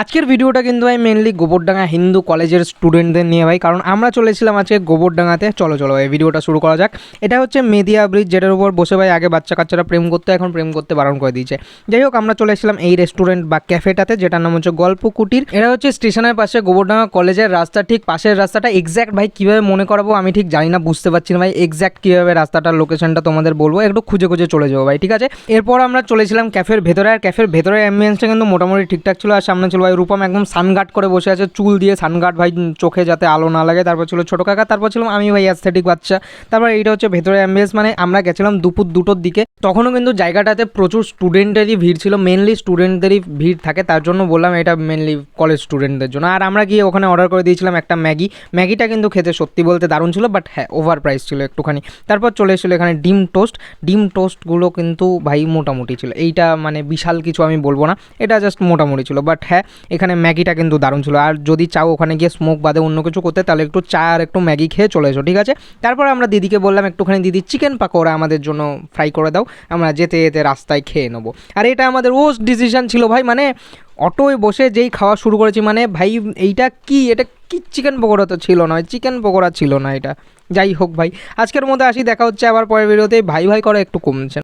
আজকের ভিডিওটা কিন্তু ভাই মেনলি গোবরডাঙ্গা হিন্দু কলেজের স্টুডেন্টদের নিয়ে ভাই, কারণ আমরা চলেছিলাম আজকে গোবরডাঙ্গাতে। চলো ভাই ভিডিওটা শুরু করা যাক। এটা হচ্ছে মেদিয়া ব্রিজ, যেটার উপর বসে ভাই আগে বাচ্চা কাচ্চারা প্রেম করতে, এখন প্রেম করতে বারণ করে দিয়েছে। যাই হোক, আমরা চলে এসেছিলাম এই রেস্টুরেন্ট বা ক্যাফেটাতে, যেটার নাম হচ্ছে গল্প কুটির। এটা হচ্ছে স্টেশনের পাশে, গোবরডাঙ্গা কলেজের রাস্তা ঠিক পাশের রাস্তাটা। এক্স্যাক্ট ভাই কীভাবে মনে করাবো আমি ঠিক জানি না, বুঝতে পারছি না ভাই এক্স্যাক্ট কীভাবে রাস্তাটার লোকেশনটা তোমাদের বলবো, একটু খুঁজে খুঁজে চলে যাবো ভাই, ঠিক আছে। এরপর আমরা চলেছিলাম ক্যাফের ভেতরে, আর ক্যাফের ভেতরে অ্যাম্বিয়েন্সটা কিন্তু মোটামুটি ঠিকঠাক ছিল। আর সামনে ছিল ভাই রূপম, একদম সানগার্ড করে বসে আছে, চুল দিয়ে সানগার্ড ভাই, চোখে যাতে আলো না লাগে। তারপর ছিল ছোটো কাকা, তারপর ছিলাম আমি ভাই অ্যাস্থেটিক বাচ্চা। তারপর এইটা হচ্ছে ভেতরে অ্যাম্বিয়েন্স। মানে আমরা গেছিলাম দুপুর 2টোর দিকে, তখনও কিন্তু জায়গাটাতে প্রচুর স্টুডেন্টেরই ভিড় ছিল, মেনলি স্টুডেন্টদেরই ভিড় থাকে, তার জন্য বললাম এটা মেনলি কলেজ স্টুডেন্টদের জন্য। আর আমরা গিয়ে ওখানে অর্ডার করে দিয়েছিলাম একটা ম্যাগিটা কিন্তু খেতে সত্যি বলতে দারুণ ছিল, বাট হ্যাঁ ওভার প্রাইস ছিল একটুখানি। তারপর চলে এসেছিলো এখানে ডিম টোস্টগুলো কিন্তু ভাই মোটামুটি ছিল, এইটা মানে বিশাল কিছু আমি বলবো না, এটা জাস্ট মোটামুটি ছিল। বাট হ্যাঁ এখানে ম্যাগিটা কিন্তু দারুণ ছিল। আর যদি চাও ওখানে গিয়ে স্মোক বাদে অন্য কিছু করতে, তাহলে একটু চা আর একটু ম্যাগি খেয়ে চলে এসো, ঠিক আছে। তারপর আমরা দিদিকে বললাম একটুখানি দিদি চিকেন পাকোড়া আমাদের জন্য ফ্রাই করে দাও, আমরা যেতে যেতে রাস্তায় খেয়ে নেবো। আর এটা আমাদের ওস্ট ডিসিশন ছিল ভাই, মানে অটোয় বসে যেই খাওয়া শুরু করেছি, মানে ভাই এটা কি চিকেন পকোড়া তো ছিল না, চিকেন পকোড়া ছিল না এটা। যাই হোক ভাই, আজকের মধ্যে আসি, দেখা হচ্ছে আবার পরের ভিডিওতে। ভাই করো একটু কমছে।